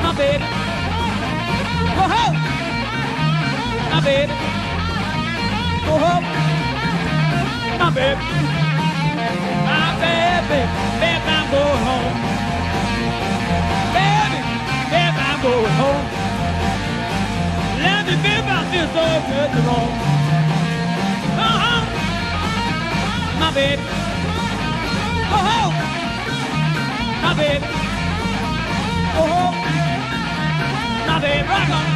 My baby. Oh-ho! My baby. Oh-ho! My baby. My baby. Baby, I'm going home. Baby, baby, I'm going home. Let me baby, I feel so good to roam. Uh-huh! My baby. Oh-ho! My baby. Oh-ho! My baby, rock on.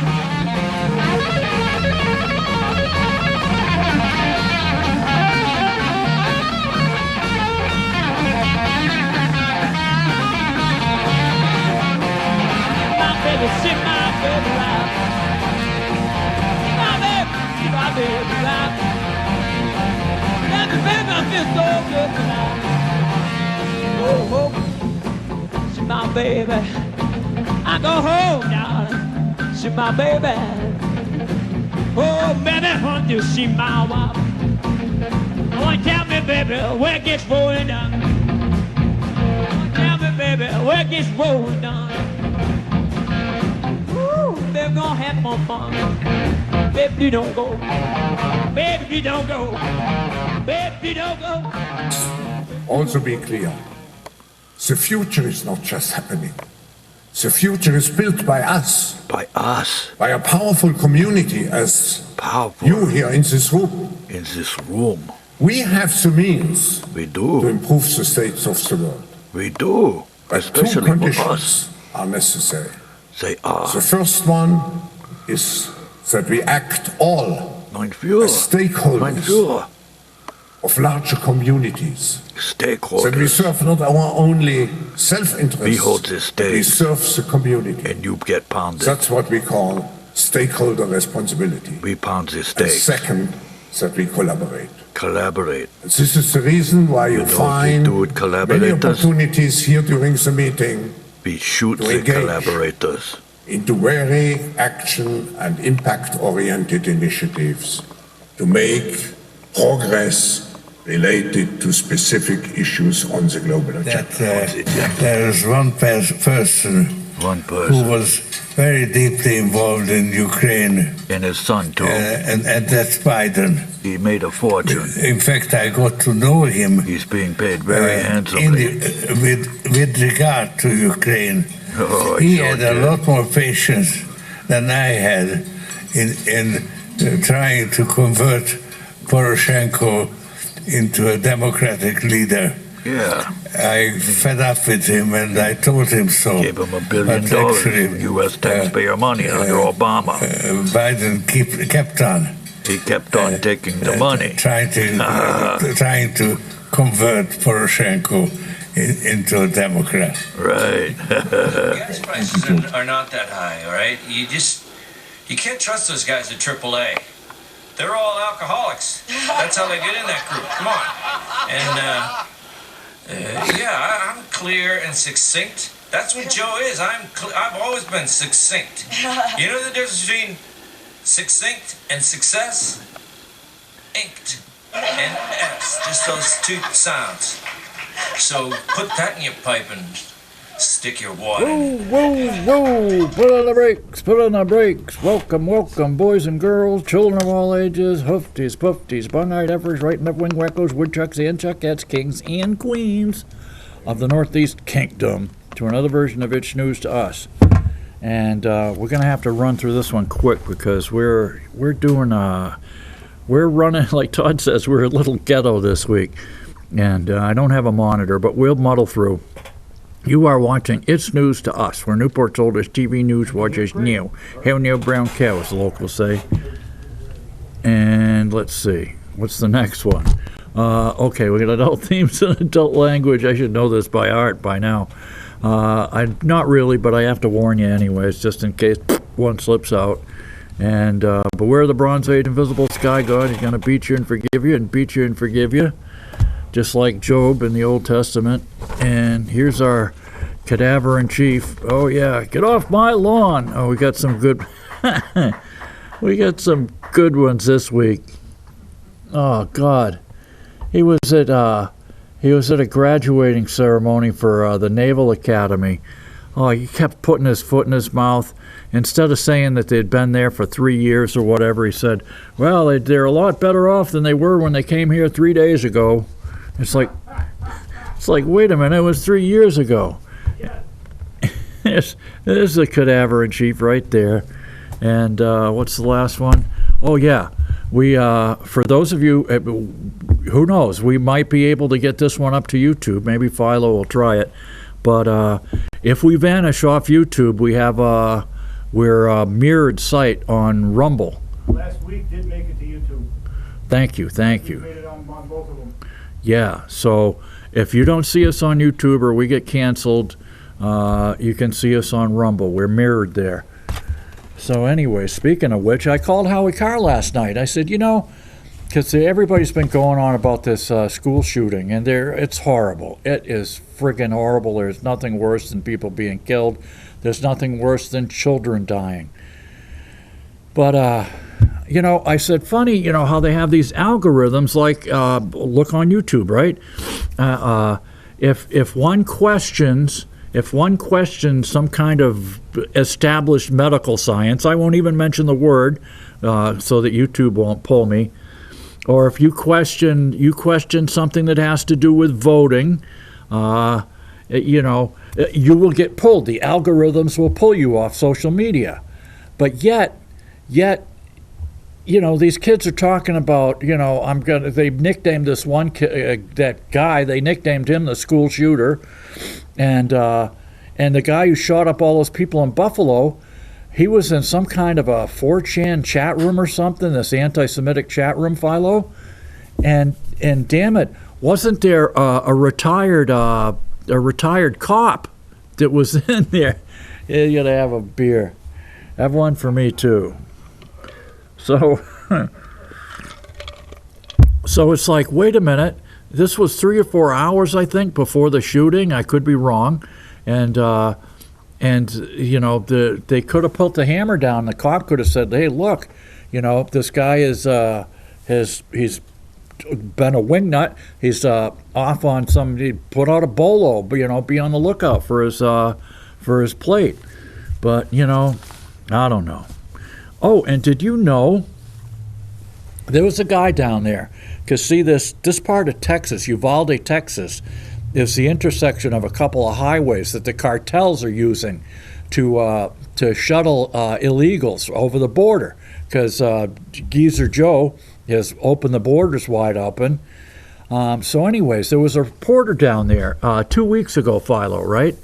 My baby, shit, my baby, rock. My baby, rock. And the baby, I feel so good tonight. Oh, oh, she's my baby. I go home, darling. She my baby. Oh, baby, won't you see my wife? Oh, tell me, baby, where it gets rolling down. Oh, tell me, baby, where it gets rolling down. Ooh, baby, gonna have more fun. Baby, you don't go. Baby, you don't go. Baby, you don't go. Also be clear. The future is not just happening. The future is built by us. By us. By a powerful community as Powerful. you here in this room. In this room. We have the means We to do. improve the states of the world. We do. But two Especially for us. conditions are necessary. They are. The first one is that we act all Mein Führer. as stakeholders Mein Führer. of larger communities. That we Stakeholders. serve not our only We self-interest, hold the we state. serve the community. And you get pounded. That's what we call stakeholder responsibility. We pound the And state. second, that we collaborate. Collaborate. And this is the reason why you know, we find do it many collaborators. opportunities here during the meeting We shoot To the engage. collaborators. into very action and impact-oriented initiatives to make progress related to specific issues on the global agenda. There is one person One who person. was very deeply involved in Ukraine, And his son, too. and that's Biden. He made a fortune. In fact, I got to know him He's being paid very in handsomely. with regard to Ukraine. Oh, He sure had a did. lot more patience than I had in trying to convert Poroshenko into a democratic leader. Yeah. I fed up with him and I told him so. Gave him $1 billion But actually, U.S. taxpayer money under Obama. Biden kept on. He kept on taking the money. Trying to convert Poroshenko into a Democrat. Right. Gas prices are not that high, all right? You can't trust those guys at AAA. They're all alcoholics. That's how they get in that group. Come on. And yeah, I'm clear and succinct. That's what Joe is. I've always been succinct. You know the difference between succinct and success? Inked and S. Just those two sounds. So put that in your pipe and stick your water in. Whoa, whoa, whoa! Put on the brakes, put on the brakes. Welcome, welcome, boys and girls, children of all ages, hoofties, poofties, bun-eyed effers, right left-wing wackos, woodchucks, and chuckettes, kings and queens of the Northeast Kingdom to another version of It's News to Us. And we're going to have to run through this one quick because we're running, like Todd says, we're a little ghetto this week. And I don't have a monitor, but we'll muddle through. You are watching It's News to Us, where Newport's oldest TV news watchers new. Hail Neil Brown Cow, as the locals say. And let's see, what's the next one? Okay, we got adult themes and adult language. I should know this by heart by now. I not really, but I have to warn you anyways, just in case one slips out. And beware the Bronze Age invisible sky god. He's going to beat you and forgive you and beat you and forgive you, just like Job in the Old Testament. And here's our cadaver in chief. Oh yeah, get off my lawn. Oh, we got some good we got some good ones this week. Oh God, he was at a graduating ceremony for the Naval Academy. Oh, he kept putting his foot in his mouth. Instead of saying that they'd been there for 3 years or whatever, he said, well, they're a lot better off than they were when they came here 3 days ago. It's like, wait a minute, it was 3 years ago. There's the cadaver in chief right there. And what's the last one? Oh, yeah. We, for those of you, who knows, we might be able to get this one up to YouTube. Maybe Philo will try it. But if we vanish off YouTube, we have we're a mirrored site on Rumble. Last week did make it to YouTube. Thank you. Made it on both of them. Yeah, so if you don't see us on YouTube or we get canceled, you can see us on Rumble. We're mirrored there. So anyway, speaking of which, I called Howie Carr last night. I said, because everybody's been going on about this school shooting, and it's horrible. It is friggin' horrible. There's nothing worse than people being killed. There's nothing worse than children dying. But, I said, funny, how they have these algorithms, like, look on YouTube, right? If one questions some kind of established medical science, I won't even mention the word, so that YouTube won't pull me. Or if you question something that has to do with voting, you will get pulled. The algorithms will pull you off social media. But yet, these kids are talking about, they nicknamed this one kid, that guy, they nicknamed him the school shooter. And the guy who shot up all those people in Buffalo, he was in some kind of a 4chan chat room or something, this anti-Semitic chat room, Philo. And damn it, wasn't there a retired cop that was in there? Yeah, you gotta have a beer. Have one for me too. So it's like, wait a minute. This was 3 or 4 hours, I think, before the shooting. I could be wrong. And they could have put the hammer down. The cop could have said, hey, look, this guy he's been a wingnut. He's off on he put out a bolo, but, be on the lookout for his plate. But, I don't know. Oh, and did you know there was a guy down there? Because, see, this part of Texas, Uvalde, Texas, is the intersection of a couple of highways that the cartels are using to shuttle illegals over the border. Because Geezer Joe has opened the borders wide open. So anyways, there was a reporter down there 2 weeks ago, Philo, right?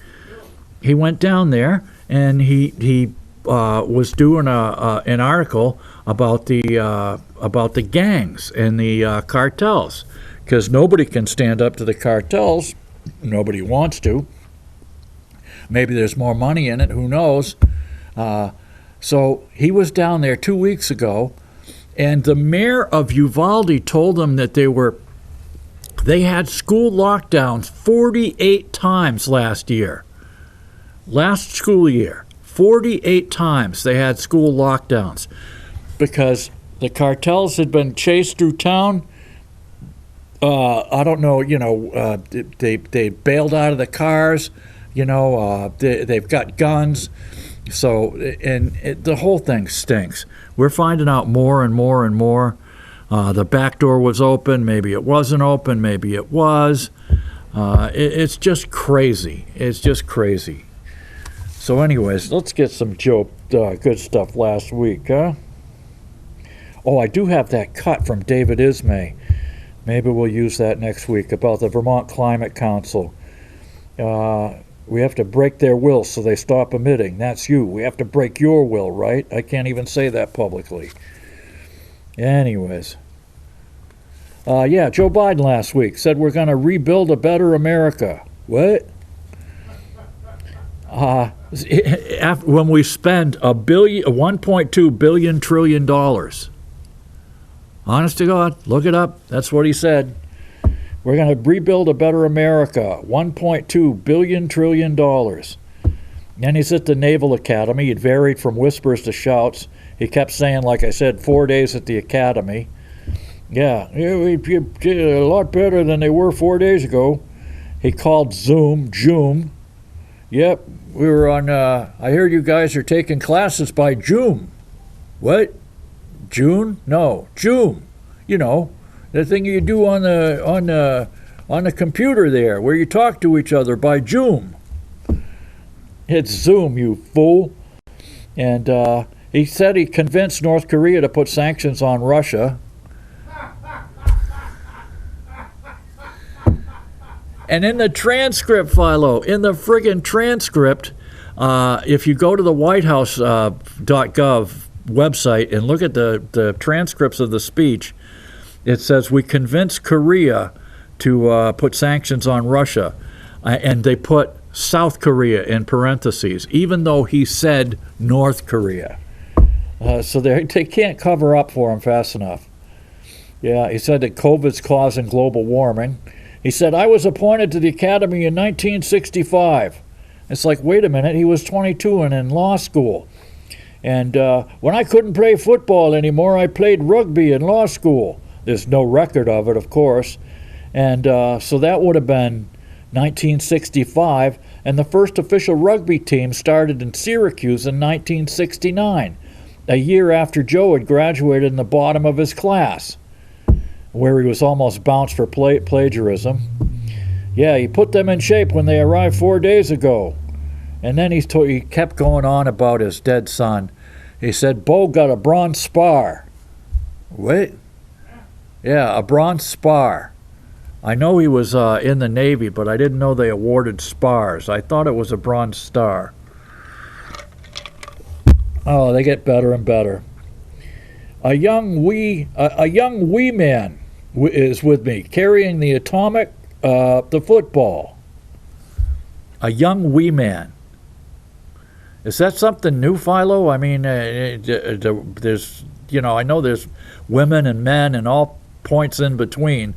He went down there, and he was doing an article about the gangs and the cartels, because nobody can stand up to the cartels. Nobody wants to. Maybe there's more money in it. Who knows? So he was down there 2 weeks ago, and the mayor of Uvalde told them that they had school lockdowns 48 times last year. Last school year, 48 times they had school lockdowns because the cartels had been chased through town. I don't know, they bailed out of the cars, they've got guns. So, the whole thing stinks. We're finding out more and more and more. The back door was open, maybe it wasn't open, maybe it was. It's just crazy. It's just crazy. So anyways, let's get some good stuff last week, huh? Oh, I do have that cut from David Ismay. Maybe we'll use that next week about the Vermont Climate Council. We have to break their will so they stop emitting. That's you. We have to break your will, right? I can't even say that publicly. Anyways. Joe Biden last week said we're going to rebuild a better America. What? when we spend $1.2 billion trillion dollars. Honest to God, look it up. That's what he said. We're going to rebuild a better America. $1.2 billion trillion dollars. And he's at the Naval Academy. It varied from whispers to shouts. He kept saying, like I said, 4 days at the Academy. Yeah, we did a lot better than they were 4 days ago. He called Zoom. Yep, we were on, I heard you guys are taking classes by Zoom. What? June? No, Zoom. You know, the thing you do on the computer there, where you talk to each other by Zoom. It's Zoom, you fool. And he said he convinced North Korea to put sanctions on Russia. And in the transcript, Philo, in the friggin' transcript, if you go to the whitehouse.gov website and look at the transcripts of the speech, it says, we convinced Korea to put sanctions on Russia. And they put South Korea in parentheses, even though he said North Korea. So they can't cover up for him fast enough. Yeah, he said that COVID's causing global warming. He said, I was appointed to the Academy in 1965. It's like, wait a minute, he was 22 and in law school. And when I couldn't play football anymore, I played rugby in law school. There's no record of it, of course. And so that would have been 1965, and the first official rugby team started in Syracuse in 1969, a year after Joe had graduated in the bottom of his class, where he was almost bounced for plagiarism. Yeah, he put them in shape when they arrived 4 days ago. And then he kept going on about his dead son. He said, Bo got a bronze spar. What? Yeah, a bronze spar. I know he was in the Navy, but I didn't know they awarded spars. I thought it was a Bronze Star. Oh, they get better and better. A young wee man is with me, carrying the the football. A young wee man. Is that something new, Philo? I mean, there's, I know there's women and men and all points in between.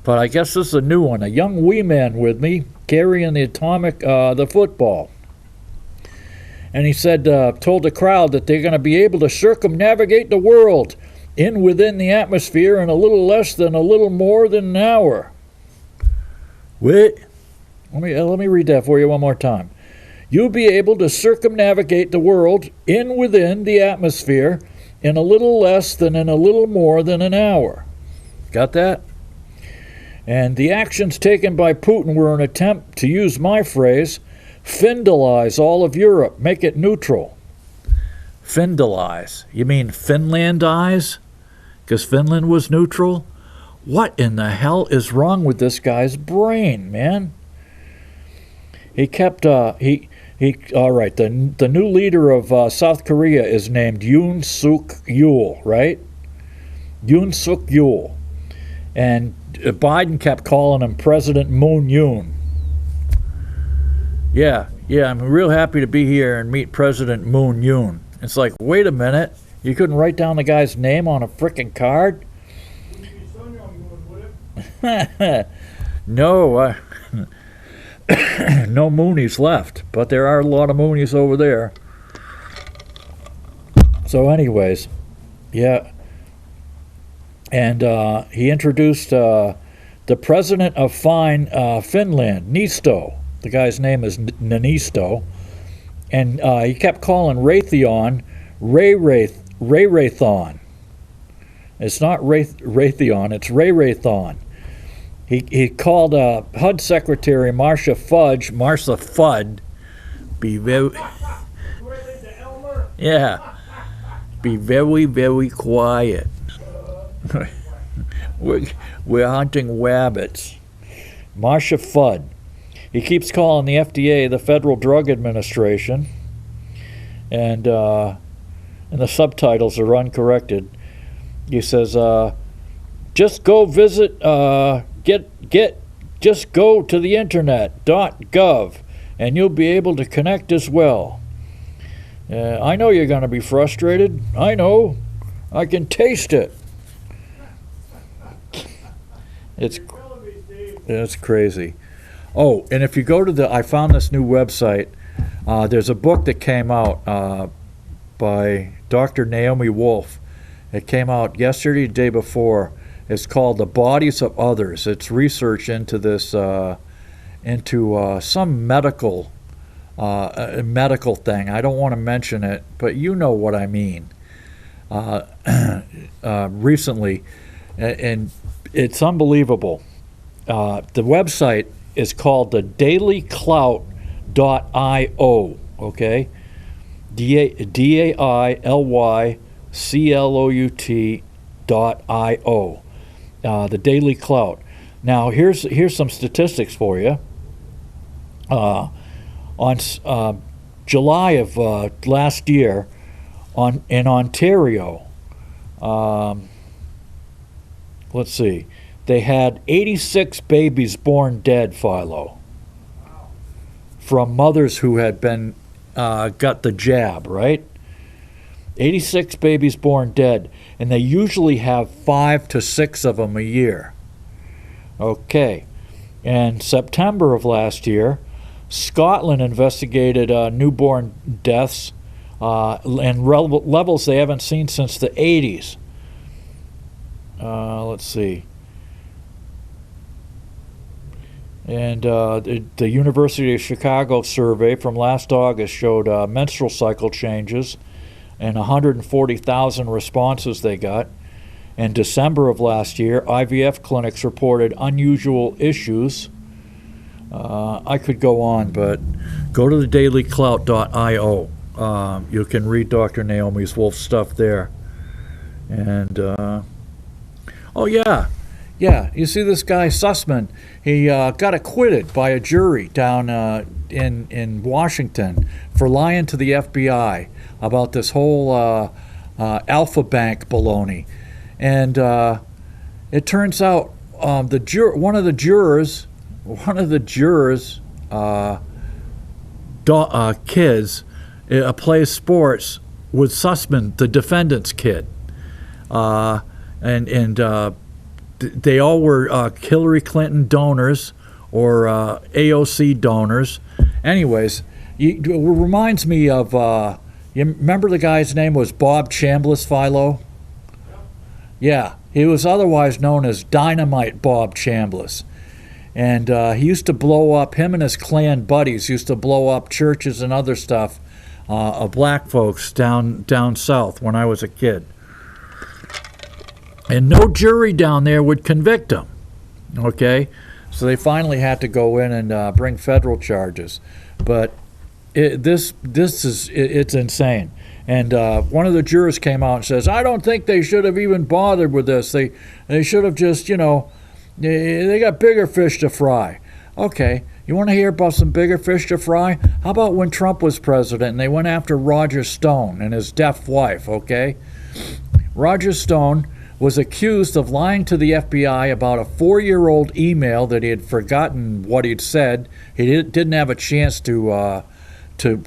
But I guess this is a new one. A young wee man with me, carrying the football. And he said, told the crowd that they're going to be able to circumnavigate the world within the atmosphere in a little more than an hour. What? Let me read that for you one more time. You'll be able to circumnavigate the world within the atmosphere in a little more than an hour. Got that? And the actions taken by Putin were an attempt, to use my phrase, Findelize all of Europe, make it neutral. Findelize. You mean Finlandize? Because Finland was neutral? What in the hell is wrong with this guy's brain, man? He kept, all right, the new leader of South Korea is named Yoon Suk Yeol, right? Yoon Suk Yeol. And Biden kept calling him President Moon Yoon. Yeah, I'm real happy to be here and meet President Moon Yoon. It's like, wait a minute, you couldn't write down the guy's name on a frickin' card? No, no Moonies left, but there are a lot of Moonies over there. So anyways, yeah. And he introduced the president of Finland, Nisto. The guy's name is Nisto. And he kept calling Raytheon Raython. It's not Raytheon, it's Raython. He called HUD Secretary Marcia Fudd, be very, yeah, be very, very quiet. We're hunting rabbits. Marcia Fudd. He keeps calling the FDA the Federal Drug Administration, and the subtitles are uncorrected. He says, just go visit, just go to the internet, .gov, and you'll be able to connect as well. I know you're going to be frustrated. I know. I can taste it. It's crazy. Oh, and if you go to I found this new website. There's a book that came out by Dr. Naomi Wolf. It came out yesterday, the day before. It's called The Bodies of Others. It's research into this, into some medical thing. I don't want to mention it, but you know what I mean. Recently, and it's unbelievable. The website is called the dailyclout.io, okay? DAILYCLOUT.io. The Daily Clout. Now, here's some statistics for you. On July of last year, in Ontario, let's see, they had 86 babies born dead, Philo, from mothers who had been got the jab, right? 86 babies born dead, and they usually have 5 to 6 of them a year. Okay, in September of last year, Scotland investigated newborn deaths and levels they haven't seen since the 80s. Let's see. And the University of Chicago survey from last August showed menstrual cycle changes and 140,000 responses they got. In December of last year, IVF clinics reported unusual issues. I could go on, but go to the dailyclout.io. You can read Dr. Naomi Wolf's stuff there. And, oh, yeah, you see this guy, Sussman, he got acquitted by a jury down in Washington for lying to the FBI about this whole Alpha Bank baloney. And it turns out one of the jurors' kids plays sports with Sussman, the defendant's kid, and they all were Hillary Clinton donors or AOC donors. Anyways, it reminds me of you remember the guy's name was Bob Chambliss, Philo? Yeah, he was otherwise known as Dynamite Bob Chambliss. And he used to blow up, him and his Klan buddies used to blow up churches and other stuff of black folks down south when I was a kid. And no jury down there would convict him, okay? So they finally had to go in and bring federal charges. But it's insane. And one of the jurors came out and says, I don't think they should have even bothered with this. They should have just, they got bigger fish to fry. Okay, you want to hear about some bigger fish to fry? How about when Trump was president and they went after Roger Stone and his deaf wife, okay? Roger Stone was accused of lying to the FBI about a 4-year-old email that he had forgotten what he'd said. He didn't have a chance to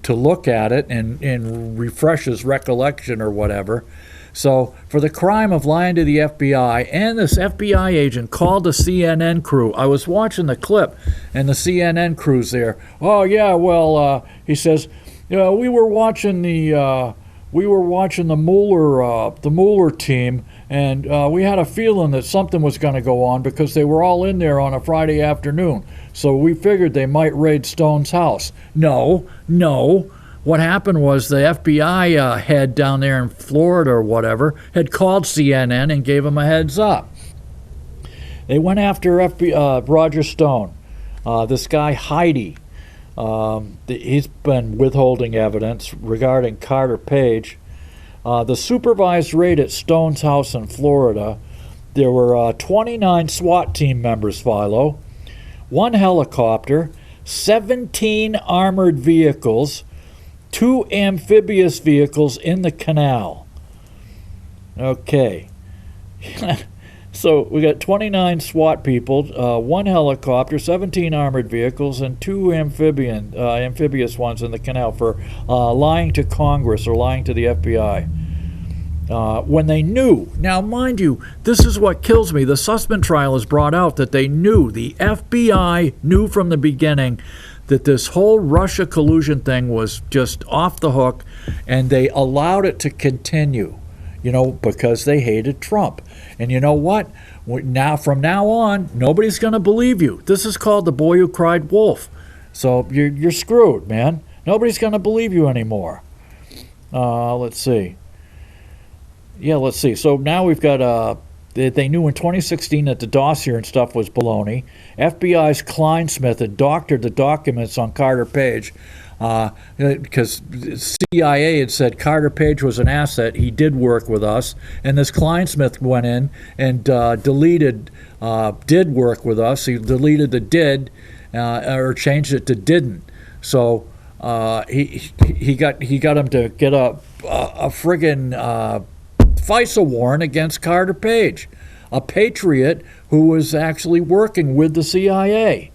look at it and refresh his recollection or whatever. So for the crime of lying to the FBI, and this FBI agent called the CNN crew. I was watching the clip, and the CNN crew's there. Oh yeah, well, he says, we were watching the Mueller team, and we had a feeling that something was going to go on because they were all in there on a Friday afternoon. So we figured they might raid Stone's house. No. What happened was the FBI head down there in Florida or whatever had called CNN and gave them a heads up. They went after Roger Stone. This guy, Heidi, he's been withholding evidence regarding Carter Page. The supervised raid at Stone's house in Florida, there were 29 SWAT team members, Philo, 1 helicopter, 17 armored vehicles, 2 amphibious vehicles in the canal. Okay. So we got 29 SWAT people, 1 helicopter, 17 armored vehicles, and 2 amphibious ones in the canal for lying to Congress or lying to the FBI. When they knew, now mind you, this is what kills me. The Sussman trial has brought out that they knew, the FBI knew from the beginning that this whole Russia collusion thing was just off the hook, and they allowed it to continue, because they hated Trump. And you know what? Now, from now on, nobody's going to believe you. This is called the boy who cried wolf. So you're screwed, man. Nobody's going to believe you anymore. Let's see. Yeah, let's see. So now we've got, they knew in 2016 that the dossier and stuff was baloney. FBI's Kleinsmith had doctored the documents on Carter Page because CIA had said Carter Page was an asset. He did work with us. And this Kleinsmith went in and deleted did work with us. He deleted the did or changed it to didn't. So he got him to get a friggin' FISA warrant against Carter Page, a patriot who was actually working with the CIA.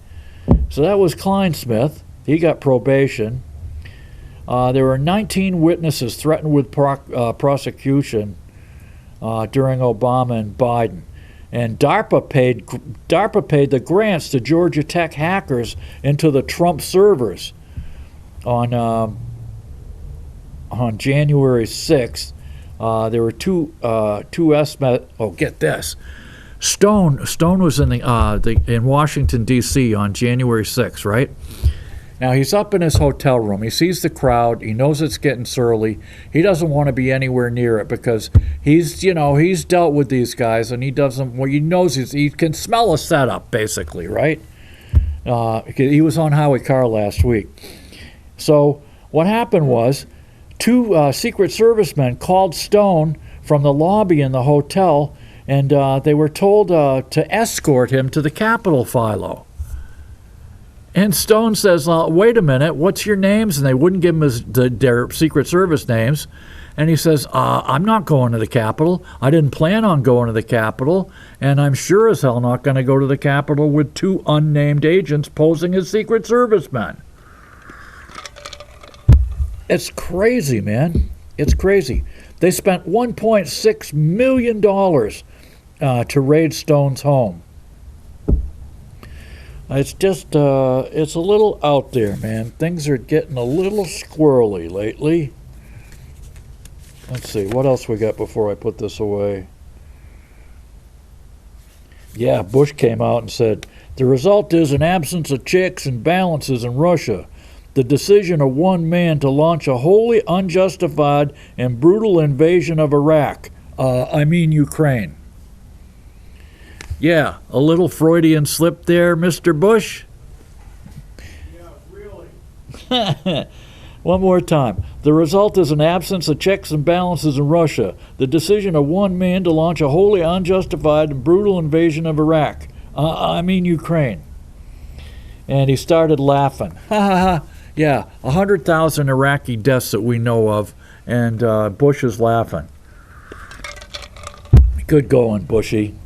So that was Kleinsmith. He got probation. There were 19 witnesses threatened with prosecution during Obama and Biden. And DARPA paid the grants to Georgia Tech hackers into the Trump servers on January 6th. There were two estimates. Oh, get this. Stone was in Washington, D.C. on January 6th, right? Now, he's up in his hotel room. He sees the crowd. He knows it's getting surly. He doesn't want to be anywhere near it because he's dealt with these guys, and he knows he can smell a setup, basically, right? He was on Howie Carr last week. So what happened was, 2 Secret Service men called Stone from the lobby in the hotel, and they were told to escort him to the Capitol Philo. And Stone says, wait a minute, what's your names? And they wouldn't give him their Secret Service names. And he says, I'm not going to the Capitol. I didn't plan on going to the Capitol, and I'm sure as hell not going to go to the Capitol with 2 unnamed agents posing as Secret Service men. It's crazy, man. It's crazy. They spent $1.6 million to raid Stone's home. It's just, it's a little out there, man. Things are getting a little squirrely lately. Let's see, what else we got before I put this away? Yeah, Bush came out and said, the result is an absence of checks and balances in Russia. The decision of one man to launch a wholly unjustified and brutal invasion of Iraq. Ukraine. Yeah, a little Freudian slip there, Mr. Bush. Yeah, really. One more time. The result is an absence of checks and balances in Russia. The decision of one man to launch a wholly unjustified and brutal invasion of Iraq. Ukraine. And he started laughing. Ha ha ha. Yeah, 100,000 Iraqi deaths that we know of, and Bush is laughing. Good going, Bushy.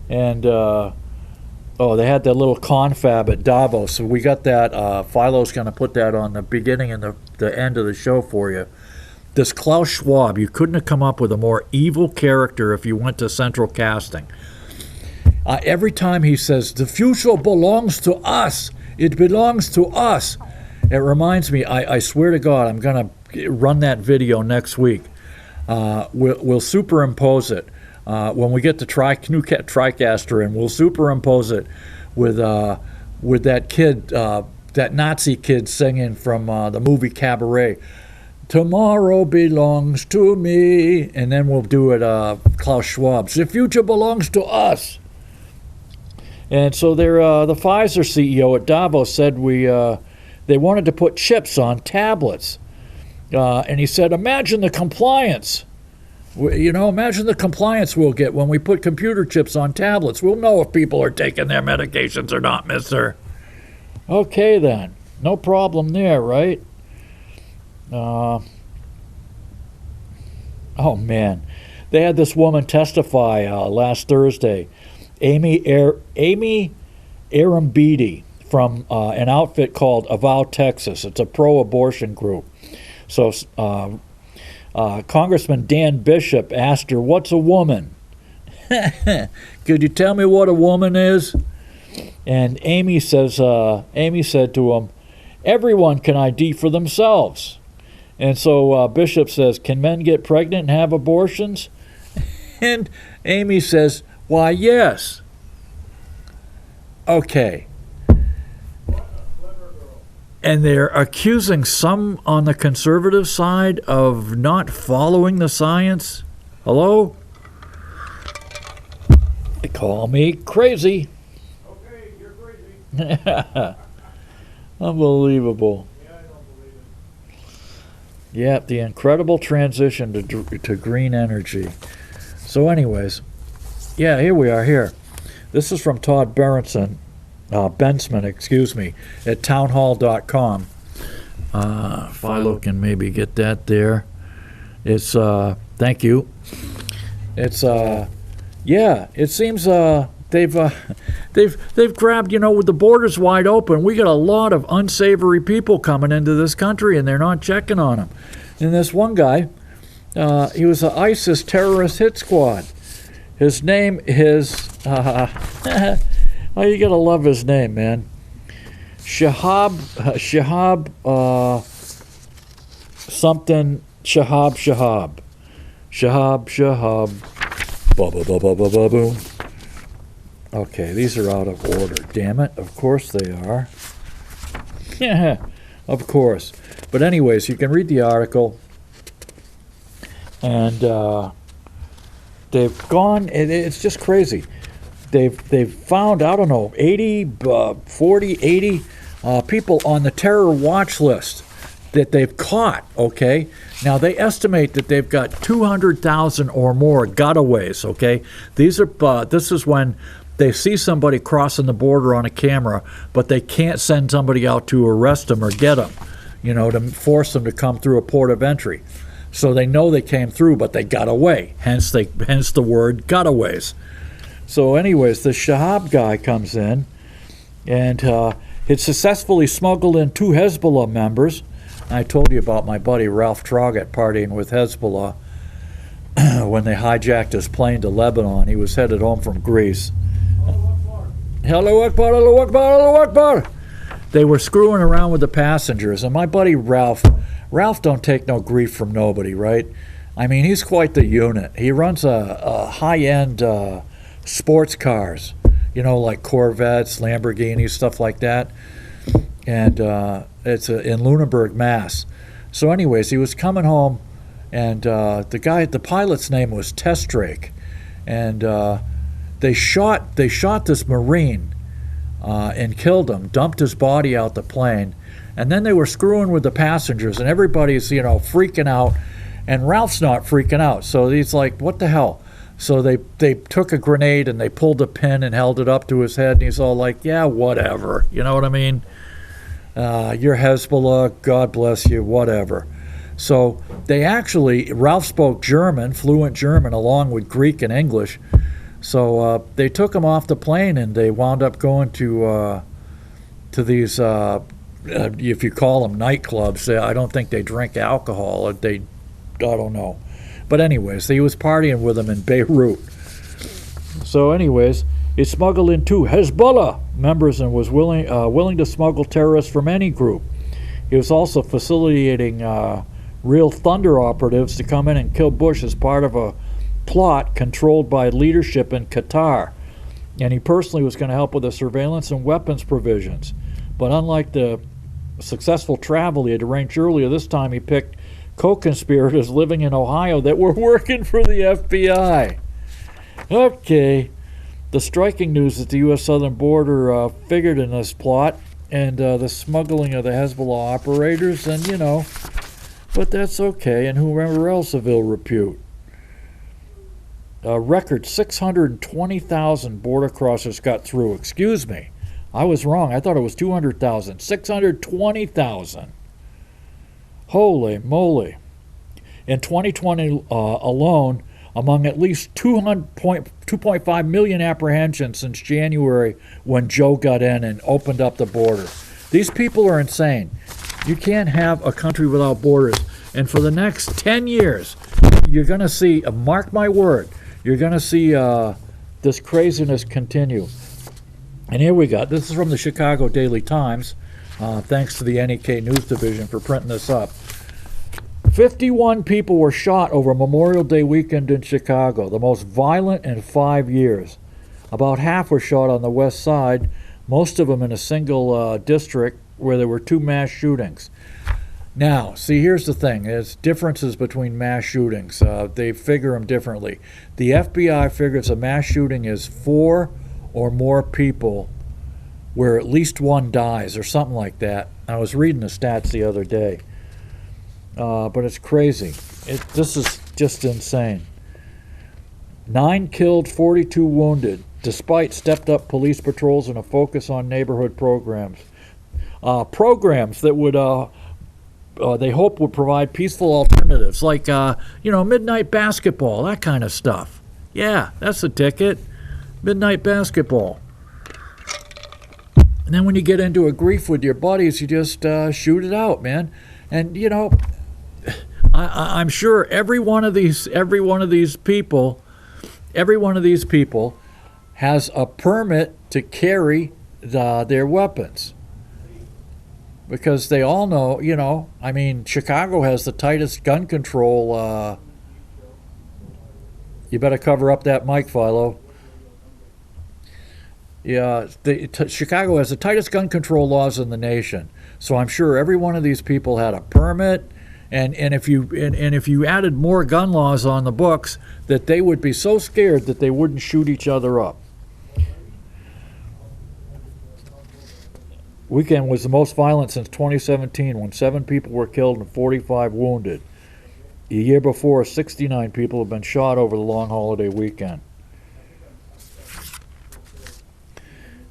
And, they had that little confab at Davos, so we got that. Philo's going to put that on the beginning and the end of the show for you. This Klaus Schwab, you couldn't have come up with a more evil character if you went to central casting. Every time he says, the future belongs to us, it belongs to us. It reminds me, I swear to God, I'm going to run that video next week. We'll superimpose it. When we get the TriCaster in, we'll superimpose it with that kid, that Nazi kid singing from the movie Cabaret. Tomorrow belongs to me. And then we'll do it Klaus Schwab's. The future belongs to us. And so the Pfizer CEO at Davos said they wanted to put chips on tablets. And he said, imagine the compliance. Imagine the compliance we'll get when we put computer chips on tablets. We'll know if people are taking their medications or not, mister. Okay, then. No problem there, right? Oh, man. they had this woman testify last Thursday, Amy Arambidi from an outfit called Avow Texas. It's a pro-abortion group. So Congressman Dan Bishop asked her, "What's a woman?" Could you tell me what a woman is? And Amy said to him, "Everyone can ID for themselves." And so Bishop says, "Can men get pregnant and have abortions?" And Amy says, "Why, yes." Okay. And they're accusing some on the conservative side of not following the science. Hello? They call me crazy. Okay, you're crazy. Unbelievable. Yeah, I don't believe it. Yeah, the incredible transition to green energy. So anyways, yeah, here we are here. This is from Todd Bensman, at townhall.com. If Philo can maybe get that there. It's, thank you. It's, yeah, it seems they've grabbed, with the borders wide open, we got a lot of unsavory people coming into this country, and they're not checking on them. And this one guy, he was an ISIS terrorist hit squad. His name is, oh, you gotta love his name, man. Shahab, boom. Okay, these are out of order. Damn it. Of course they are. Yeah, of course. But anyways, you can read the article. And they've gone, it's just crazy. They've found, I don't know, 80 people on the terror watch list that they've caught, okay? Now, they estimate that they've got 200,000 or more gotaways, okay? This is when they see somebody crossing the border on a camera, but they can't send somebody out to arrest them or get them, to force them to come through a port of entry. So they know they came through, but they got away, hence the word gotaways. So anyways, the Shahab guy comes in, and had successfully smuggled in 2 Hezbollah members. I told you about my buddy Ralph Traugott partying with Hezbollah when they hijacked his plane to Lebanon. He was headed home from Greece. Hello Akbar, Hello Akbar, Hello Akbar. They were screwing around with the passengers, and my buddy Ralph don't take no grief from nobody, right? I mean, he's quite the unit. He runs a high-end sports cars, like Corvettes, Lamborghinis, stuff like that. And it's in Lunenburg, Mass. So anyways, he was coming home, and the pilot's name was Testrake. And they shot this Marine and killed him, dumped his body out the plane. And then they were screwing with the passengers, and everybody's, freaking out. And Ralph's not freaking out. So he's like, what the hell? So they took a grenade and they pulled a pin and held it up to his head, and he's all like, yeah, whatever. You know what I mean? You're Hezbollah, God bless you, whatever. So Ralph spoke German, fluent German, along with Greek and English. So they took him off the plane, and they wound up going to these, if you call them nightclubs. I don't think they drink alcohol. I don't know. But anyways, he was partying with them in Beirut. So anyways, he smuggled in 2 Hezbollah members and was willing to smuggle terrorists from any group. He was also facilitating real thunder operatives to come in and kill Bush as part of a plot controlled by leadership in Qatar. And he personally was going to help with the surveillance and weapons provisions. But unlike the successful travel he had arranged earlier, this time he picked co-conspirators living in Ohio that were working for the FBI. Okay. The striking news that the U.S. southern border figured in this plot, and the smuggling of the Hezbollah operators, and but that's okay, and whoever else of ill repute. A record 620,000 border crossers got through. Excuse me. I was wrong. I thought it was 200,000. 620,000. Holy moly. In 2020 alone, among at least 2.5 million apprehensions since January when Joe got in and opened up the border. These people are insane. You can't have a country without borders. And for the next 10 years, you're going to see, mark my word, you're going to see this craziness continue. And here we go. This is from the Chicago Daily Times. Thanks to the NEK News Division for printing this up. 51 people were shot over Memorial Day weekend in Chicago, the most violent in 5 years. About half were shot on the west side, most of them in a single district where there were 2 mass shootings. Now, see, here's the thing. There's differences between mass shootings. They figure them differently. The FBI figures a mass shooting is 4 or more people where at least one dies or something like that. I was reading the stats the other day. But it's crazy. This is just insane. 9 killed, 42 wounded, despite stepped-up police patrols and a focus on neighborhood programs. Programs that would, they hope would provide peaceful alternatives, like, midnight basketball, that kind of stuff. Yeah, that's the ticket. Midnight basketball. And then when you get into a grief with your buddies, you just shoot it out, man. And, I'm sure every one of these people has a permit to carry their weapons, because they all know, Chicago has the tightest gun control. You better cover up that mic, Philo. Yeah, Chicago has the tightest gun control laws in the nation. So I'm sure every one of these people had a permit. And if you added more gun laws on the books, that they would be so scared that they wouldn't shoot each other up. Weekend was the most violent since 2017, when 7 people were killed and 45 wounded. The year before, 69 people have been shot over the long holiday weekend.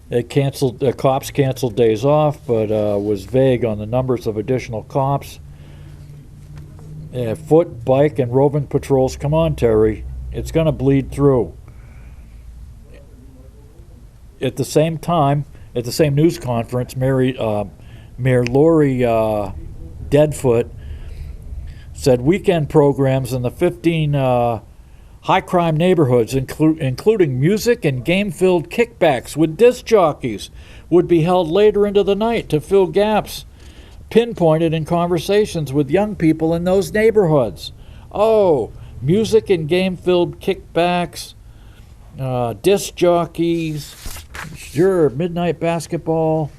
The cops canceled days off, but was vague on the numbers of additional cops. Foot, bike, and roving patrols. Come on, Terry. It's going to bleed through. At the same time, at the same news conference, Mayor Lori Deadfoot said weekend programs in the 15 high-crime neighborhoods, including music and game-filled kickbacks with disc jockeys, would be held later into the night to fill gaps pinpointed in conversations with young people in those neighborhoods. Oh, music and game-filled kickbacks, disc jockeys, sure, midnight basketball.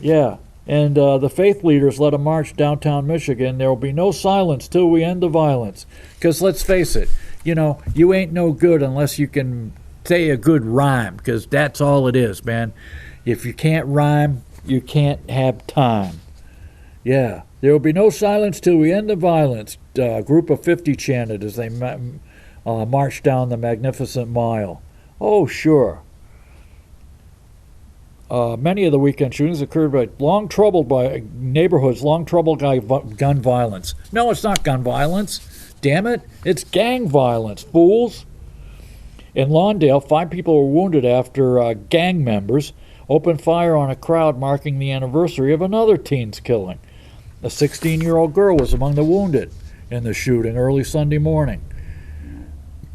Yeah, and the faith leaders led a march downtown Michigan. There will be no silence till we end the violence. Because let's face it, you ain't no good unless you can say a good rhyme, because that's all it is, man. If you can't rhyme, you can't have time. Yeah, there will be no silence till we end the violence, group of 50 chanted as they marched down the Magnificent Mile. Oh, sure. Many of the weekend shootings occurred by neighborhoods long troubled by gun violence. No, it's not gun violence. Damn it, it's gang violence, fools. In Lawndale, 5 people were wounded after gang members opened fire on a crowd marking the anniversary of another teen's killing. A 16-year-old girl was among the wounded in the shooting early Sunday morning.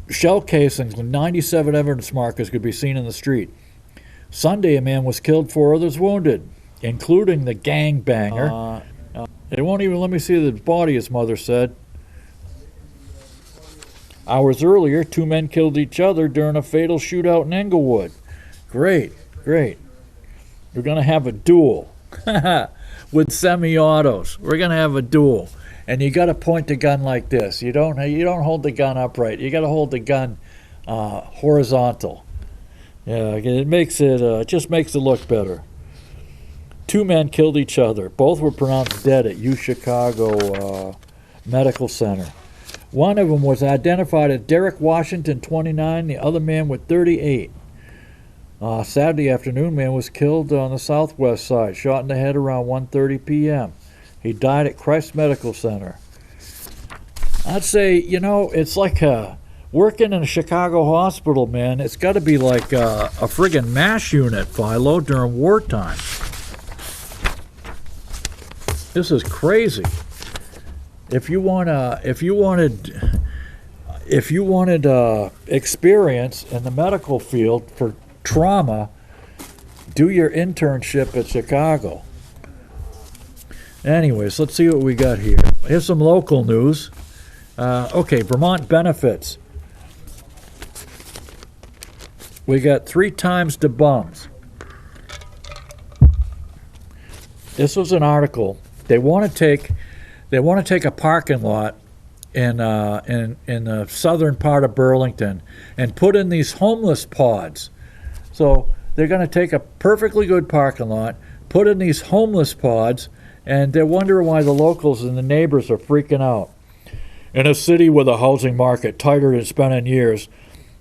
Shell casings with 97 evidence markers could be seen in the street. Sunday, a man was killed, 4 others wounded, including the gangbanger. They won't even let me see the body, his mother said. Hours earlier, 2 men killed each other during a fatal shootout in Englewood. Great. We're going to have a duel with semi-autos. We're going to have a duel. And you got to point the gun like this. You don't hold the gun upright. You got to hold the gun horizontal. Yeah, it just makes it look better. 2 men killed each other. Both were pronounced dead at U Chicago Medical Center. One of them was identified as Derek Washington, 29, the other man with 38. Saturday afternoon, man was killed on the southwest side, shot in the head around 1:30 p.m. He died at Christ Medical Center. I'd say, it's like working in a Chicago hospital, man, it's got to be like a friggin' MASH unit, Philo, during wartime. This is crazy. If you wanted experience in the medical field for trauma, do your internship at Chicago. Anyways, let's see what we got here. Here's some local news. Okay, Vermont benefits. We got 3 times the bums. This was an article. They want to take a parking lot in the southern part of Burlington and put in these homeless pods. So they're going to take a perfectly good parking lot, put in these homeless pods, and they're wondering why the locals and the neighbors are freaking out. In a city with a housing market tighter than it's been in years,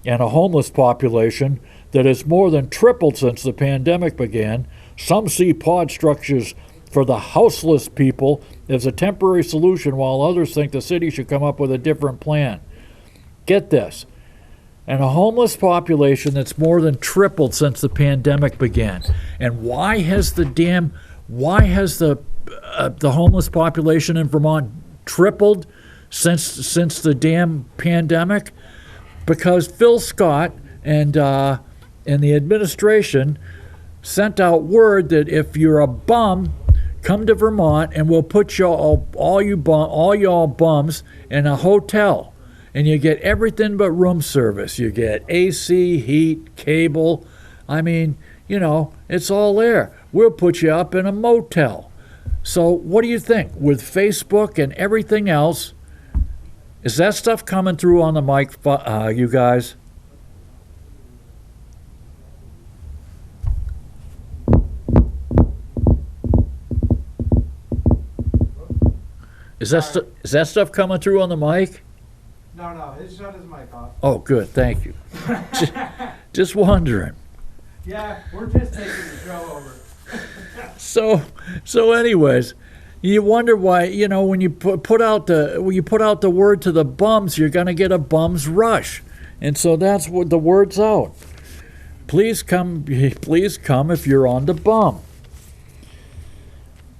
and a homeless population that has more than tripled since the pandemic began, some see pod structures for the houseless people as a temporary solution, while others think the city should come up with a different plan. Get this. And a homeless population that's more than tripled since the pandemic began. And why has the homeless population in Vermont tripled since the damn pandemic? Because Phil Scott and the administration sent out word that if you're a bum, come to Vermont and we'll put all y'all bums in a hotel, and you get everything but room service. You get AC, heat, cable. I mean, it's all there. We'll put you up in a motel. So what do you think? With Facebook and everything else, is that stuff coming through on the mic, you guys? Is that stuff coming through on the mic? No, his shut his mic off. Oh, good, thank you. just wondering. Yeah, we're just taking the show over. So anyways, you wonder why, when you put out the word to the bums, you're going to get a bums rush. And so that's what the word's out. Please come if you're on the bum.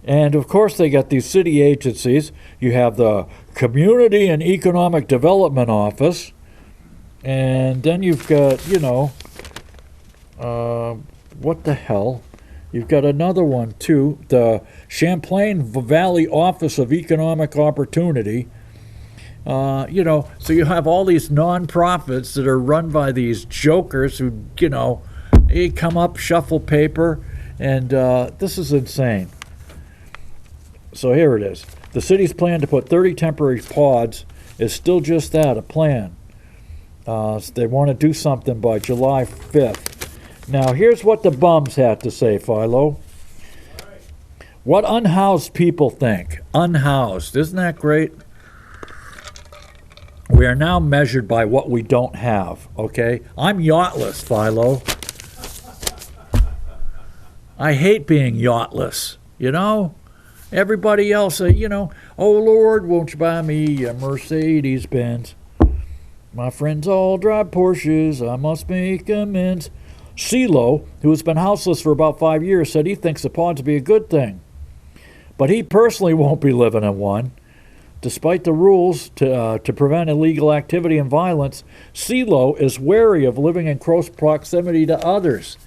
And of course they got these city agencies. You have the Community and Economic Development Office, and then you've got, what the hell? You've got another one too, the Champlain Valley Office of Economic Opportunity. So you have all these nonprofits that are run by these jokers who, they come up, shuffle paper, and this is insane. So here it is. The city's plan to put 30 temporary pods is still just that, a plan. They want to do something by July 5th. Now, here's what the bums had to say, Philo. What unhoused people think. Unhoused. Isn't that great? We are now measured by what we don't have, okay? I'm yachtless, Philo. I hate being yachtless, Everybody else, oh Lord, won't you buy me a Mercedes-Benz? My friends all drive Porsches, I must make amends. CeeLo, who has been houseless for about 5 years, said he thinks the pods would be a good thing. But he personally won't be living in one. Despite the rules to prevent illegal activity and violence, CeeLo is wary of living in close proximity to others.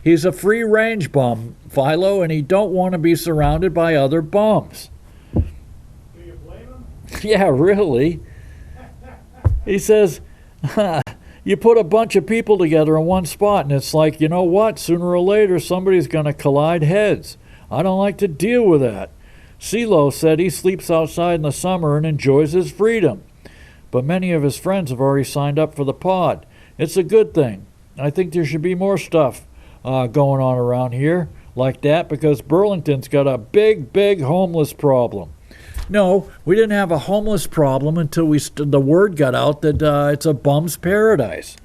He's a free-range bum, Philo, and he don't want to be surrounded by other bums. Do you blame him? Yeah, really. He says, you put a bunch of people together in one spot, and it's like, you know what? Sooner or later, somebody's going to collide heads. I don't like to deal with that. CeeLo said he sleeps outside in the summer and enjoys his freedom. But many of his friends have already signed up for the pod. It's a good thing. I think there should be more stuff going on around here like that, because Burlington's got a big homeless problem. No, we didn't have a homeless problem until the word got out that it's a bum's paradise.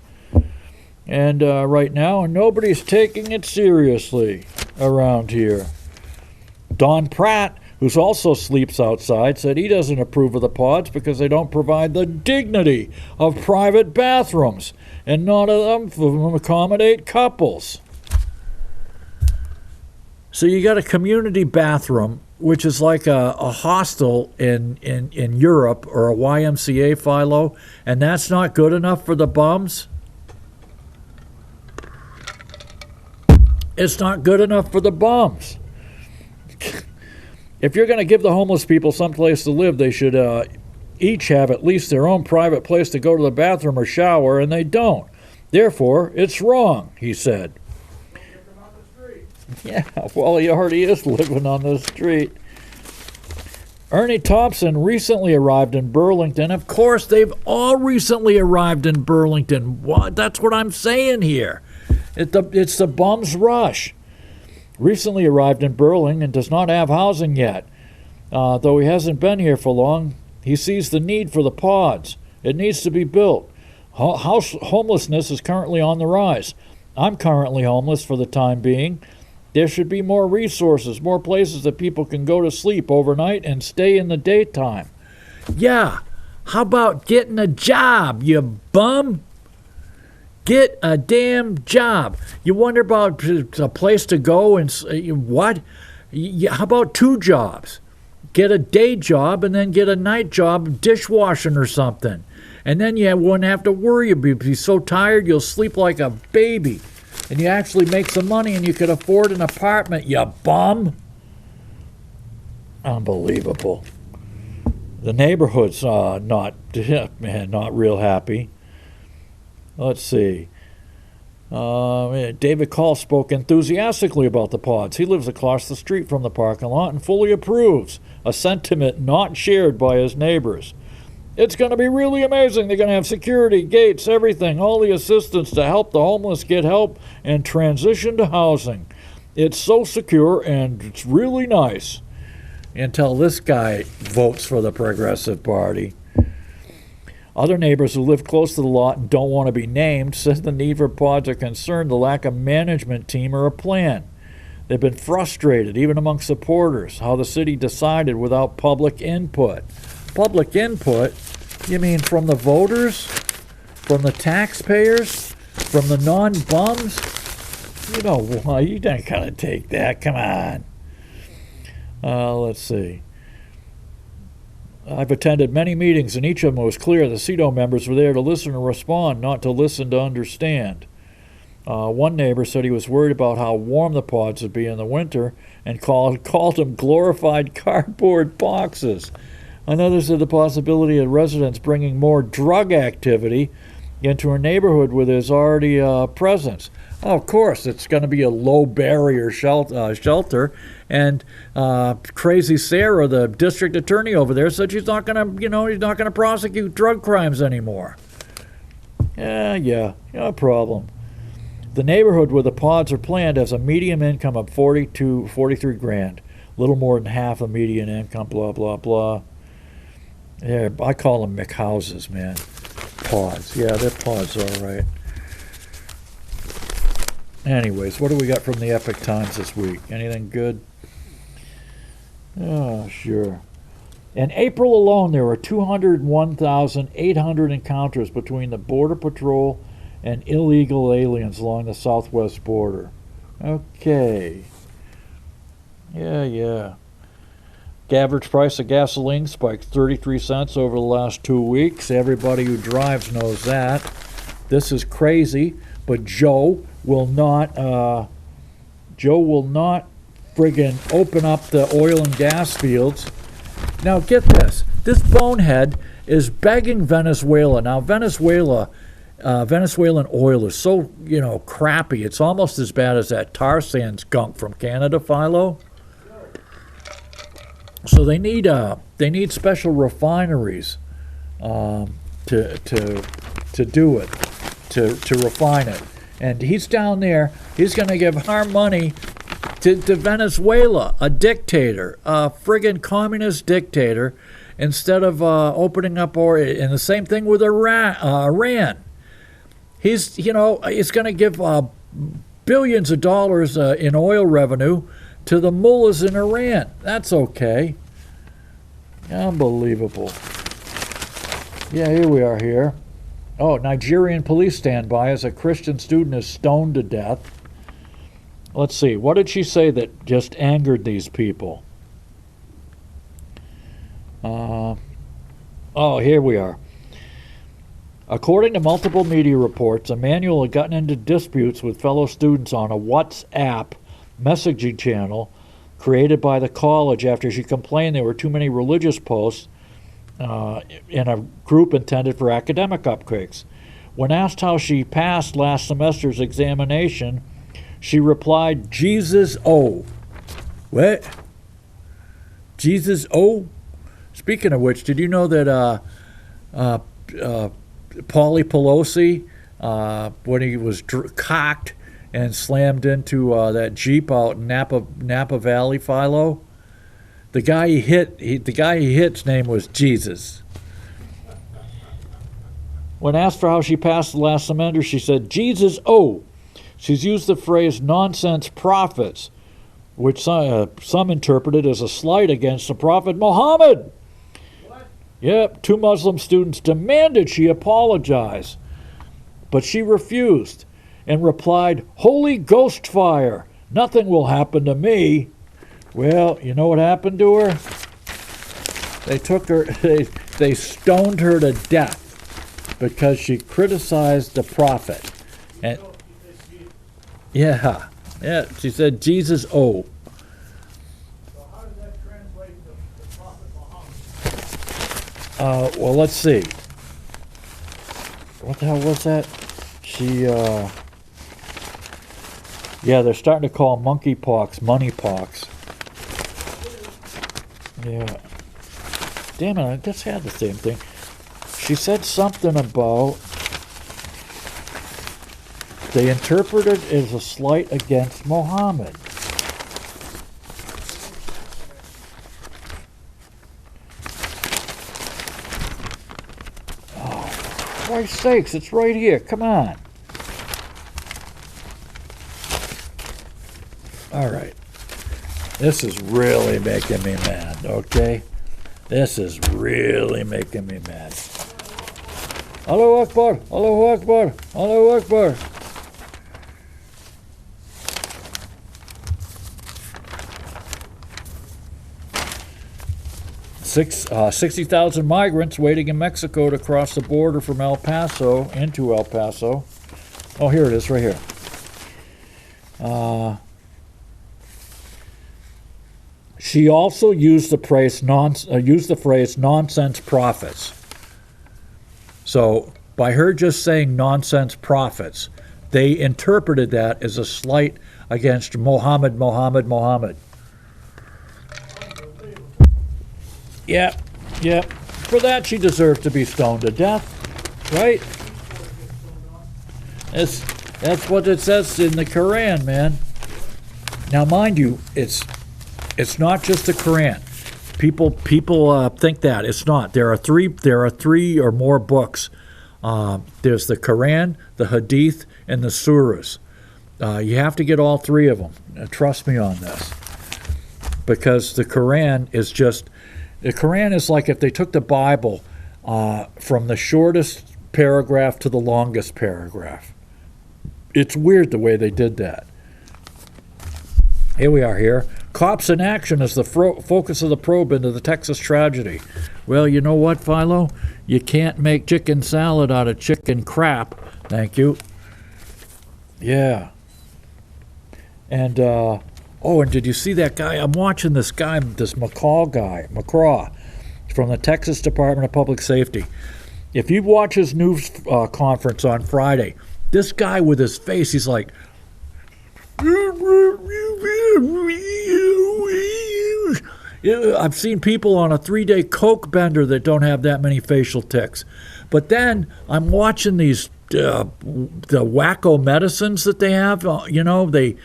And right now, nobody's taking it seriously around here. Don Pratt, who also sleeps outside, said he doesn't approve of the pods because they don't provide the dignity of private bathrooms, and none of them accommodate couples. So you got a community bathroom, which is like a hostel in Europe, or a YMCA, Philo, and that's not good enough for the bums? It's not good enough for the bums. If you're going to give the homeless people some place to live, they should each have at least their own private place to go to the bathroom or shower, and they don't. Therefore, it's wrong, he said. Yeah, well, he already is living on the street. Ernie Thompson recently arrived in Burlington. Of course, they've all recently arrived in Burlington. What? That's what I'm saying here. It's the bum's rush. Recently arrived in Burlington and does not have housing yet. Though he hasn't been here for long, he sees the need for the pods. It needs to be built. Homelessness is currently on the rise. I'm currently homeless for the time being. There should be more resources, more places that people can go to sleep overnight and stay in the daytime. Yeah, how about getting a job, you bum? Get a damn job. You wonder about a place to go and what? How about 2 jobs? Get a day job and then get a night job dishwashing or something. And then you wouldn't have to worry. You'll be so tired you'll sleep like a baby. And you actually make some money and you could afford an apartment, you bum. Unbelievable. The neighborhood's not real happy. Let's see. David Call spoke enthusiastically about the pods. He lives across the street from the parking lot and fully approves, a sentiment not shared by his neighbors. It's going to be really amazing. They're going to have security, gates, everything, all the assistance to help the homeless get help and transition to housing. It's so secure and it's really nice. Until this guy votes for the Progressive Party. Other neighbors who live close to the lot and don't want to be named said the need for pods are concerned the lack of management team or a plan. They've been frustrated, even among supporters, how the city decided without public input. Public input? You mean from the voters? From the taxpayers? From the non-bums? You know why? You don't gotta take that. Come on. Let's see. I've attended many meetings, and each of them was clear the CEDO members were there to listen and respond, not to listen to understand. One neighbor said he was worried about how warm the pods would be in the winter and called them glorified cardboard boxes. Another said the possibility of residents bringing more drug activity into a neighborhood where there's already a presence. Oh, of course, it's going to be a low barrier shelter. And Crazy Sarah, the district attorney over there, said she's not going to prosecute drug crimes anymore. Yeah, no problem. The neighborhood where the pods are planned has a median income of 40 to 43 grand, little more than half a median income. Blah blah blah. Yeah, I call them McHouses, man. Pods. Yeah, they're pods, all right. Anyways, what do we got from the Epic Times this week? Anything good? Oh, sure. In April alone, there were 201,800 encounters between the Border Patrol and illegal aliens along the southwest border. Okay. Yeah. Average price of gasoline spiked 33 cents over the last 2 weeks. Everybody who drives knows that. This is crazy, but Joe will not friggin' open up the oil and gas fields. Now get this. This bonehead is begging Venezuela. Now Venezuelan oil is so, crappy. It's almost as bad as that tar sands gunk from Canada, Philo. So they need special refineries to do it, to refine it. And he's down there. He's going to give our money to Venezuela, a dictator, a friggin' communist dictator, instead of opening up and the same thing with Iran. He's going to give billions of dollars in oil revenue to the mullahs in Iran. That's okay. Unbelievable. Yeah, here we are here. Oh, Nigerian police stand by as a Christian student is stoned to death. Let's see. What did she say that just angered these people? Oh, here we are. According to multiple media reports, Emmanuel had gotten into disputes with fellow students on a WhatsApp messaging channel created by the college after she complained there were too many religious posts in a group intended for academic upgrades. When asked how she passed last semester's examination, she replied, "Jesus O." What? Jesus O? Speaking of which, did you know that Paulie Pelosi, when he was cocked and slammed into that Jeep out in Napa Valley, Philo, the guy he hit's name was Jesus. When asked for how she passed the last semester, she said, "Jesus O." She's used the phrase "nonsense prophets," which some interpreted as a slight against the Prophet Muhammad. Yep, 2 Muslim students demanded she apologize, but she refused and replied, "Holy Ghost fire, nothing will happen to me." Well, you know what happened to her? They took her, they stoned her to death because she criticized the prophet. And yeah, she said Jesus O. Well, let's see. What the hell was that? Yeah, they're starting to call monkeypox moneypox. Yeah. Damn it, I just had the same thing. She said something about they interpreted it as a slight against Muhammad. For Christ's sakes, it's right here. Come on. All right. This is really making me mad, okay? This is really making me mad. Allahu Akbar, Allahu Akbar, Allahu Akbar. Six 60,000 migrants waiting in Mexico to cross the border from El Paso into El Paso. Oh, here it is, right here. She also used the phrase nonsense prophets. So by her just saying nonsense prophets, they interpreted that as a slight against Muhammad. Yep. For that, she deserves to be stoned to death, right? That's what it says in the Quran, man. Now, mind you, it's not just the Quran. People think that it's not. There are three or more books. There's the Quran, the Hadith, and the Surahs. You have to get all 3 of them. Trust me on this, because the Quran is just. The Quran is like if they took the Bible from the shortest paragraph to the longest paragraph. It's weird the way they did that. Here we are here. Cops in action is the focus of the probe into the Texas tragedy. Well, you know what, Philo? You can't make chicken salad out of chicken crap. Thank you. Yeah. And, and did you see that guy? I'm watching this guy, this McCraw, from the Texas Department of Public Safety. If you watch his news conference on Friday, this guy with his face, he's like, I've seen people on a 3-day coke bender that don't have that many facial tics. But then I'm watching these the wacko medicines that they have, the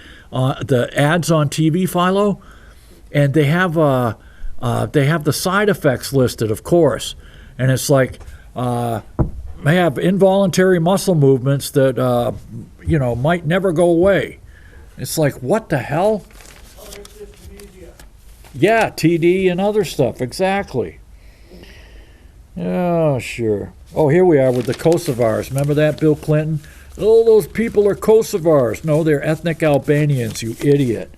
ads on TV, Philo, and they have the side effects listed, of course, and it's like they have involuntary muscle movements that might never go away. It's like, what the hell? Yeah, TD and other stuff, exactly. Oh, sure. Oh, here we are with the Kosovars. Remember that, Bill Clinton? Oh, those people are Kosovars. No, they're ethnic Albanians, you idiot.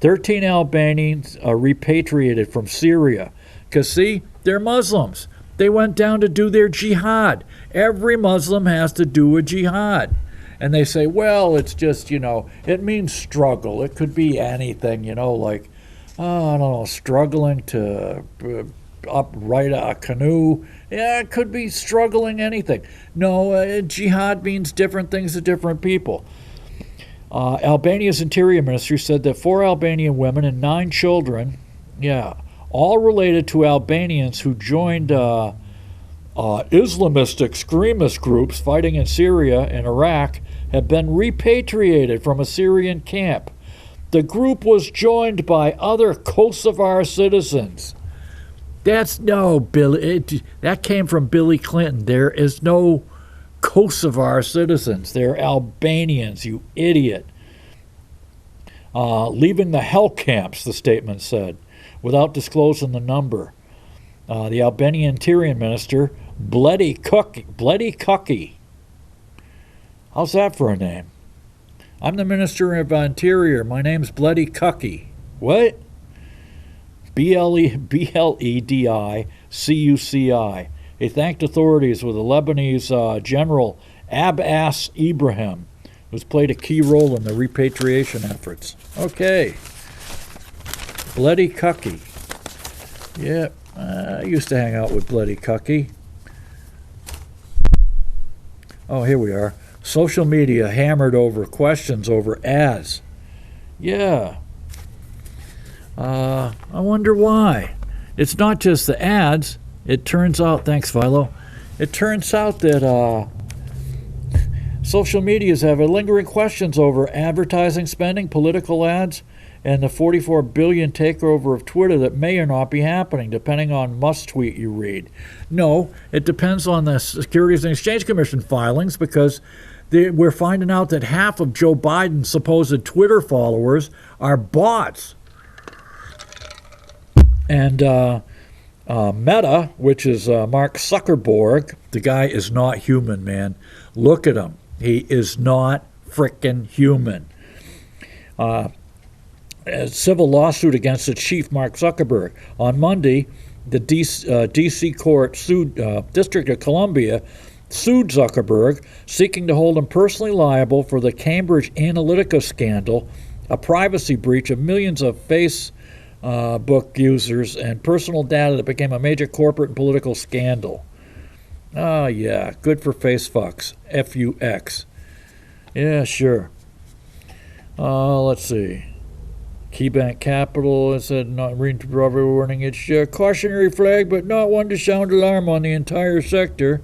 13 Albanians are repatriated from Syria. Because, see, they're Muslims. They went down to do their jihad. Every Muslim has to do a jihad. And they say, well, it's just, it means struggle. It could be anything, like, I don't know, struggling to upright a canoe. Yeah, it could be struggling anything. No, jihad means different things to different people. Albania's interior ministry said that 4 Albanian women and 9 children, all related to Albanians who joined Islamist extremist groups fighting in Syria and Iraq, have been repatriated from a Syrian camp. The group was joined by other Kosovar citizens. That came from Billy Clinton. There is no Kosovar citizens. They're Albanians, you idiot. Leaving the hell camps, the statement said, without disclosing the number. The Albanian Interior Minister, Bloody Cucky. How's that for a name? I'm the Minister of Interior. My name's Bloody Cucky. What? Blediccuci. He thanked authorities with the Lebanese General Abbas Ibrahim, who's played a key role in the repatriation efforts. Okay. Bloody Cucky. Yep, I used to hang out with Bloody Cucky. Oh, here we are. Social media hammered over questions over ads. Yeah. I wonder why. It's not just the ads. It turns out, thanks Philo, it turns out that social medias have lingering questions over advertising spending, political ads, and the $44 billion takeover of Twitter that may or not be happening, depending on Musk's tweet you read. No, it depends on the Securities and Exchange Commission filings, because we're finding out that half of Joe Biden's supposed Twitter followers are bots. And Meta, which is Mark Zuckerberg, the guy is not human, man. Look at him. He is not frickin' human. A civil lawsuit against its chief, Mark Zuckerberg. On Monday, the D.C. court District of Columbia sued Zuckerberg, seeking to hold him personally liable for the Cambridge Analytica scandal, a privacy breach of millions of Facebook users and personal data that became a major corporate and political scandal. Oh, yeah, good for facefucks. F-U-X. Yeah, sure. Let's see. KeyBank Capital said not reading to robbery warning. It's a cautionary flag, but not one to sound alarm on the entire sector.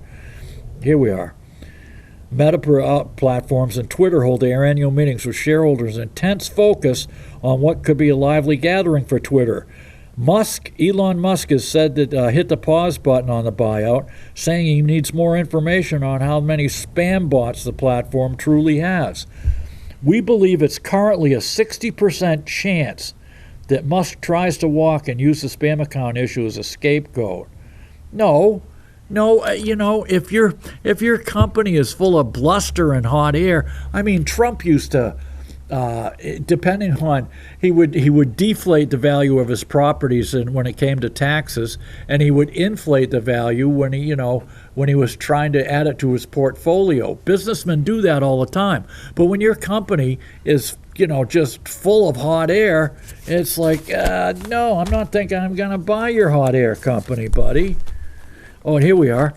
Here we are. Meta platforms and Twitter hold their annual meetings with shareholders, intense focus on what could be a lively gathering for Twitter. Elon Musk has said that hit the pause button on the buyout, saying he needs more information on how many spam bots the platform truly has. We believe it's currently a 60% chance that Musk tries to walk and use the spam account issue as a scapegoat. No, if your company is full of bluster and hot air, I mean, Trump used to, depending on, he would deflate the value of his properties when it came to taxes, and he would inflate the value when he was trying to add it to his portfolio. Businessmen do that all the time. But when your company is, just full of hot air, it's like, no, I'm not thinking I'm going to buy your hot air company, buddy. Oh, and here we are.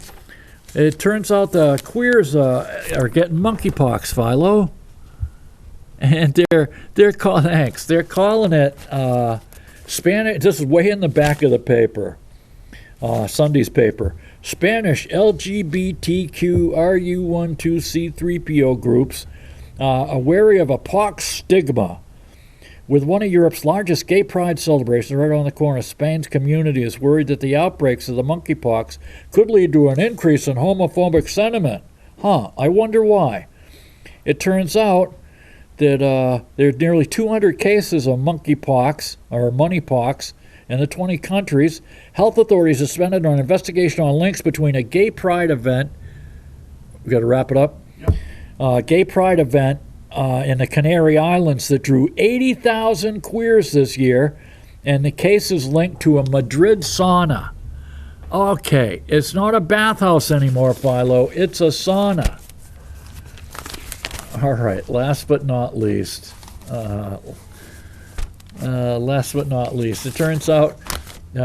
It turns out the queers are getting monkeypox, Philo. And they're calling it Spanish. This is way in the back of the paper, Sunday's paper. Spanish LGBTQRU12C3PO groups are wary of a pox stigma. With one of Europe's largest gay pride celebrations right around the corner, Spain's community is worried that the outbreaks of the monkeypox could lead to an increase in homophobic sentiment. I wonder why. It turns out that there's nearly 200 cases of monkeypox or moneypox in the 20 countries. Health authorities suspended an investigation on links between a gay pride event. We got to wrap it up. Gay pride event in the Canary Islands that drew 80,000 queers this year, and the case is linked to a Madrid sauna. Okay, it's not a bathhouse anymore, Philo. It's a sauna. All right, last but not least. It turns out, you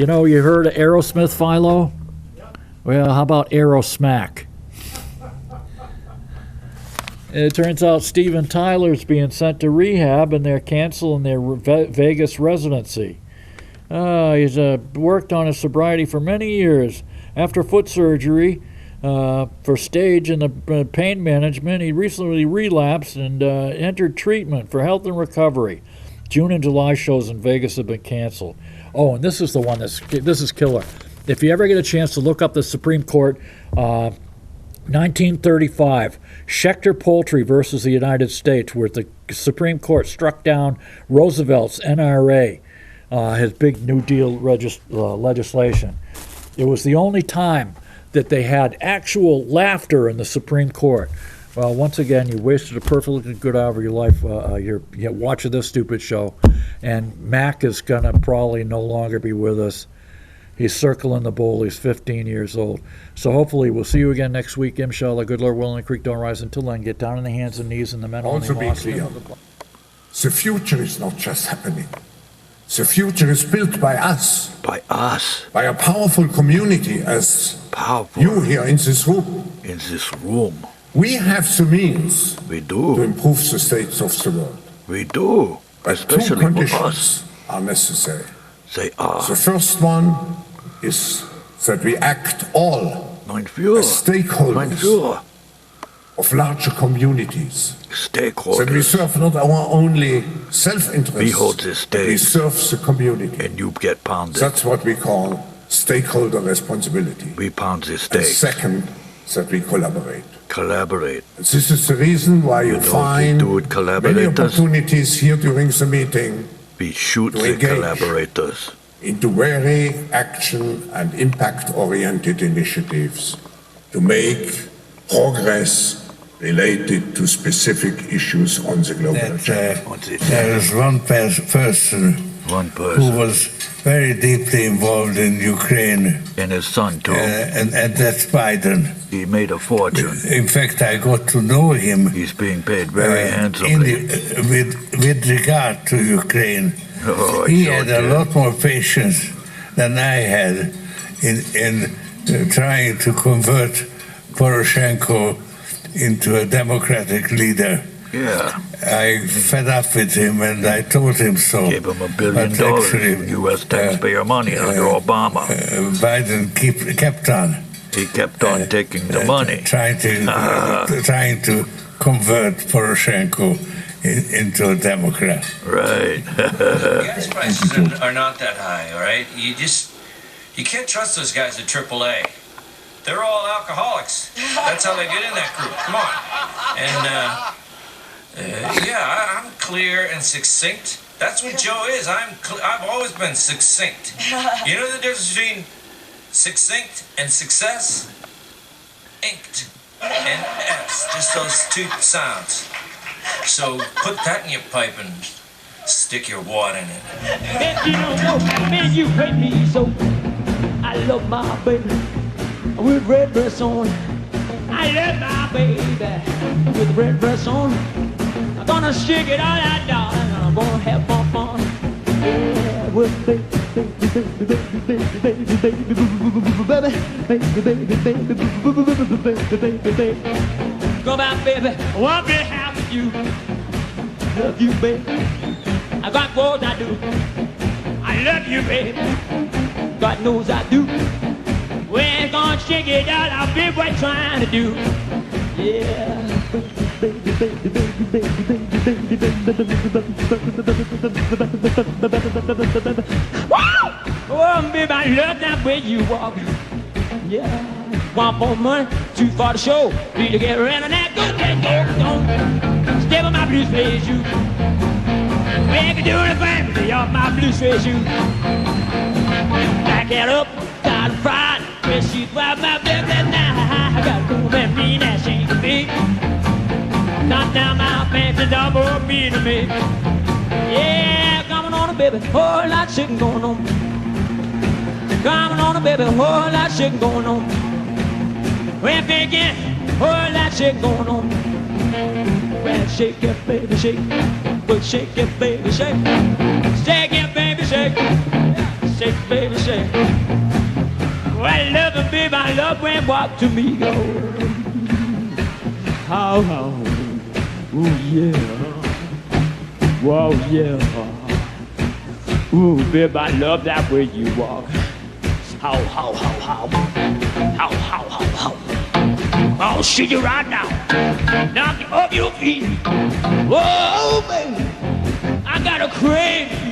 heard of Aerosmith, Philo? Well, how about Aerosmack? It turns out Steven Tyler's being sent to rehab, and they're canceling their Vegas residency. He's worked on his sobriety for many years. After foot surgery for stage and the pain management, he recently relapsed and entered treatment for health and recovery. June and July shows in Vegas have been canceled. Oh, and this is the one this is killer. If you ever get a chance to look up the Supreme Court, 1935, Schechter Poultry versus the United States, where the Supreme Court struck down Roosevelt's NRA, his big New Deal legislation. It was the only time that they had actual laughter in the Supreme Court. Well, once again, you wasted a perfectly good hour of your life. You're watching this stupid show, and Mac is gonna probably no longer be with us. He's circling the bowl. He's 15 years old. So hopefully we'll see you again next week. Inshallah, good Lord willing, the creek don't rise. Until then, get down on the hands and knees in the mental Also be clear, the future is not just happening. The future is built by us. By us. By a powerful community as Powerful. you here in this room. In this room. We have the means We to do. improve the states of the world. We do. But two Especially for us. conditions are necessary. They are. The first one is that we act all Mein Führer. as stakeholders Mein Führer. of larger communities. That we Stakeholders. serve not our only self-interest, We hold the but we state. serve the community. And you get pounded. That's what we call stakeholder responsibility. We pound the And state. second, that we collaborate. Collaborate. And this is the reason why you know, we find do it many collaborators. opportunities here during the meeting We shoot To the engage. collaborators. into very action and impact-oriented initiatives to make progress related to specific issues on the global agenda. There is one person One who person. was very deeply involved in Ukraine, And his son, too. and that's Biden. He made a fortune. In fact, I got to know him He's being paid very in handsomely. with regard to Ukraine. Oh, I He sure had a did. lot more patience than I had in trying to convert Poroshenko into a democratic leader. Yeah. I fed up with him and I told him so. Gave him $1 billion But actually, U.S. taxpayer money under Obama. Biden kept on. He kept on taking the money. Trying to convert Poroshenko into a Democrat. Right. Gas prices are not that high, all right? You can't trust those guys at AAA. They're all alcoholics. That's how they get in that group. Come on. And yeah, I'm clear and succinct. That's what Joe is. I've always been succinct. You know the difference between succinct and success? Inked and S. Just those two sounds. So put that in your pipe and stick your wad in it. Man, you don't know, man, you hate me so. I love my baby with red dress on. I love my baby with red dress on. I'm gonna shake it all out, darling, and I'm gonna have fun. Yeah, with baby, baby. Come out, baby, I want to be happy with you. Love you, baby. I got what I do. I love you, baby. God knows I do. We ain't gonna shake it out. I'll be what trying to do. Yeah. Woo! Oh, baby, I love that way you walk. Yeah. Want more money? Too far to show. Need to get rid of that. Go, go, go. Step on blue suede shoe. We can do anything with your my blue suede shoe. Back it up, got a fried. Well, she's wild my baby now. I got to go and mean that she ain't me. Knock down my pants and double me to me. Yeah, coming on, baby, whole lot of shaking going on. Coming on, baby, whole lot of shaking going on. We're picking, whole lot of shaking going on. Well, shake it, baby, shake. Well, shake it, baby, shake. Shake it, baby, shake. Shake, baby, shake. Well, I love it, baby, I love when you walk to me, go. How, ooh, yeah. Whoa, yeah. Ooh, baby, I love that way you walk. How. I'll shake you right now. Knock you off your feet. Whoa, baby. I got a crave